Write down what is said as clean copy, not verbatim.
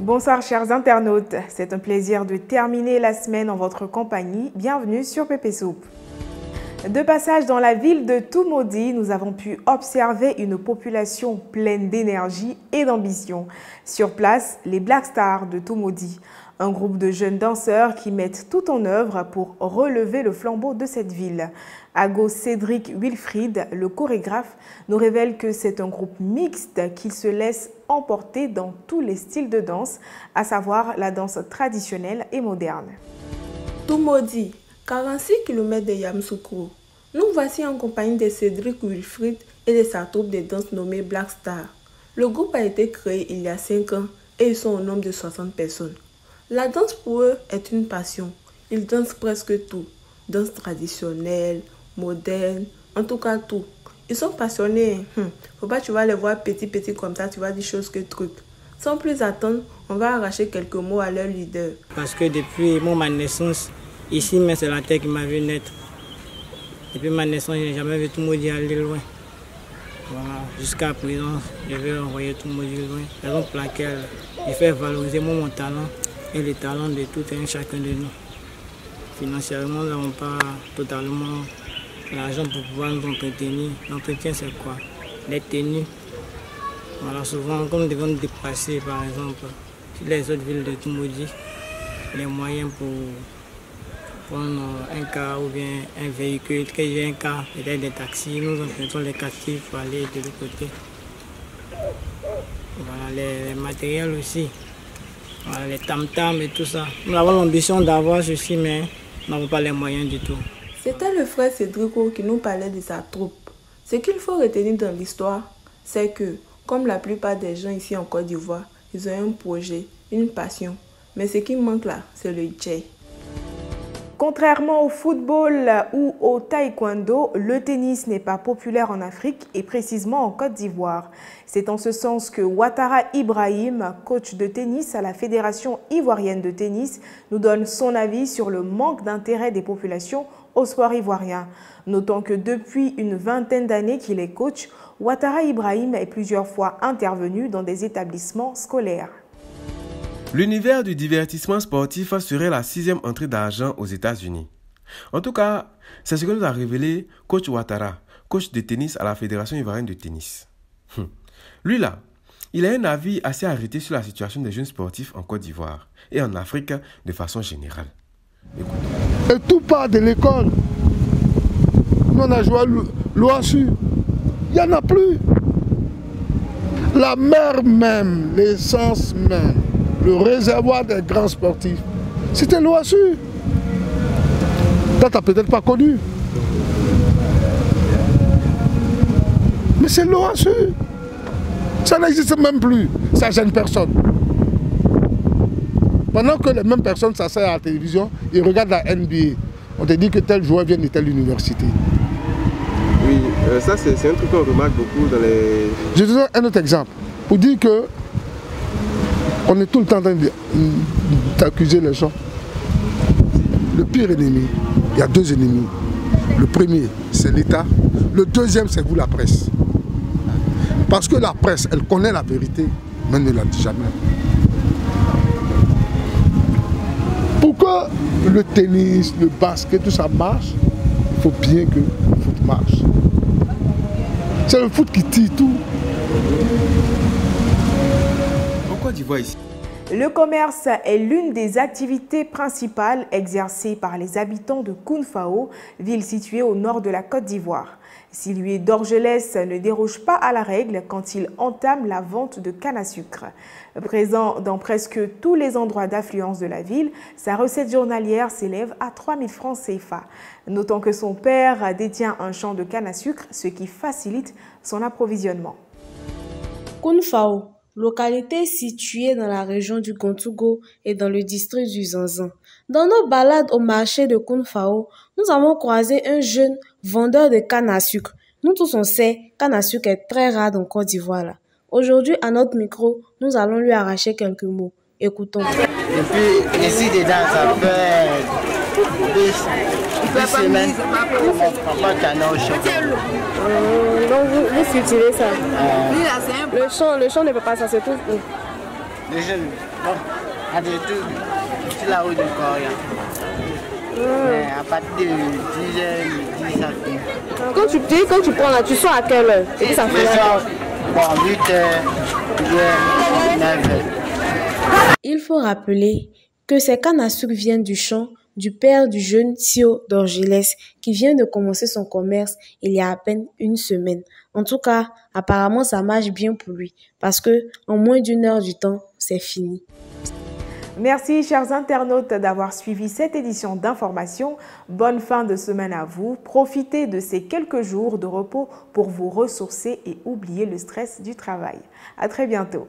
Bonsoir chers internautes, c'est un plaisir de terminer la semaine en votre compagnie. Bienvenue sur Pépé Soup. De passage dans la ville de Toumoudi, nous avons pu observer une population pleine d'énergie et d'ambition. Sur place, les Black Stars de Toumoudi, un groupe de jeunes danseurs qui mettent tout en œuvre pour relever le flambeau de cette ville. Ago Cédric Wilfried, le chorégraphe, nous révèle que c'est un groupe mixte qui se laisse emporter dans tous les styles de danse, à savoir la danse traditionnelle et moderne. Toumoudi, 46 km de Yamoussoukro. Nous voici en compagnie de Cédric Wilfried et de sa troupe de danse nommée Black Star. Le groupe a été créé il y a 5 ans et ils sont au nombre de 60 personnes. La danse pour eux est une passion. Ils dansent presque tout. Danse traditionnelle, moderne, en tout cas tout. Ils sont passionnés. Faut pas tu vas les voir petits comme ça, tu vas dire choses que trucs. Sans plus attendre, on va arracher quelques mots à leur leader. Parce que depuis ma naissance, ici, mais c'est la terre qui m'a vu naître. Depuis ma naissance, je n'ai jamais vu Toumoudi aller loin. Voilà. Jusqu'à présent, je vais envoyer Toumoudi loin. Raison pour laquelle je fais valoriser mon talent et le talent de tout et chacun de nous. Financièrement, nous n'avons pas totalement l'argent pour pouvoir nous entretenir. L'entretien, c'est quoi? Les tenues. Voilà, souvent, quand nous devons nous déplacer, par exemple, sur les autres villes de Toumoudi, les moyens pour prendre un car ou bien un véhicule, quand j'ai un car, peut-être des taxis, nous empruntons les taxis pour aller de l'autre côté. Voilà, les matériels aussi, voilà, les tam-tams et tout ça. Nous avons l'ambition d'avoir ceci, mais nous n'avons pas les moyens du tout. C'était le frère Cédrico qui nous parlait de sa troupe. Ce qu'il faut retenir dans l'histoire, c'est que, comme la plupart des gens ici en Côte d'Ivoire, ils ont un projet, une passion. Mais ce qui manque là, c'est le jay. Contrairement au football ou au taekwondo, le tennis n'est pas populaire en Afrique et précisément en Côte d'Ivoire. C'est en ce sens que Ouattara Ibrahim, coach de tennis à la Fédération ivoirienne de tennis, nous donne son avis sur le manque d'intérêt des populations au sport ivoirien. Notons que depuis une vingtaine d'années qu'il est coach, Ouattara Ibrahim est plusieurs fois intervenu dans des établissements scolaires. L'univers du divertissement sportif serait la 6e entrée d'argent aux États-Unis. En tout cas, c'est ce que nous a révélé coach Ouattara, coach de tennis à la Fédération ivoirienne de tennis. Lui là, il a un avis assez arrêté sur la situation des jeunes sportifs en Côte d'Ivoire et en Afrique de façon générale. Écoutez. Et tout part de l'école. Nous on a joué l'OASU. Il n'y en a plus. La mer même, l'essence même, le réservoir des grands sportifs, c'était l'OASU. Toi, tu n'as peut-être pas connu. Mais c'est l'OASU. Ça n'existe même plus. Ça gêne personne. Pendant que les mêmes personnes s'asseyent à la télévision, ils regardent la NBA. On te dit que tel joueur vient de telle université. Oui, ça c'est un truc qu'on remarque beaucoup dans les... Je te donne un autre exemple. Pour dire que on est tout le temps en train d'accuser les gens. Le pire ennemi, il y a 2 ennemis. Le premier, c'est l'État. Le deuxième, c'est vous, la presse. Parce que la presse, elle connaît la vérité, mais elle ne la dit jamais. Pour que le tennis, le basket, tout ça marche, il faut bien que le foot marche. C'est le foot qui tire tout. En Côte d'Ivoire ici. Le commerce est l'une des activités principales exercées par les habitants de Kounfao, ville située au nord de la Côte d'Ivoire. Sylvie d'Orgelès ne déroge pas à la règle quand il entame la vente de canne à sucre. Présent dans presque tous les endroits d'affluence de la ville, sa recette journalière s'élève à 3 000 francs CFA. Notons que son père détient un champ de canne à sucre, ce qui facilite son approvisionnement. Kounfao, localité située dans la région du Kontougo et dans le district du Zanzan. Dans nos balades au marché de Kounfao, nous avons croisé un jeune vendeur de canne à sucre. Nous tous on sait, canne à sucre est très rare en Côte d'Ivoire. Aujourd'hui, à notre micro, nous allons lui arracher quelques mots. Écoutons. Et puis, ici dedans, ça fait 2 semaines qu'on prend pas de canne au champ. Donc vous cultivez ça. Le champ ne peut pas, ça se trouve où? Les jeunes. Bon, à des tout, c'est là où de Coria. Mais à partir de 10h, ça finit. Quand tu prends là, tu sors à quelle heure? Et puis ça fait bon, 8h, 9h. Il faut rappeler que ces cannes à sucre viennent du champ du père du jeune Thio d'Orgelès qui vient de commencer son commerce il y a à peine une semaine. En tout cas, apparemment, ça marche bien pour lui parce que en moins d'une heure du temps, c'est fini. Merci, chers internautes, d'avoir suivi cette édition d'information. Bonne fin de semaine à vous. Profitez de ces quelques jours de repos pour vous ressourcer et oublier le stress du travail. À très bientôt.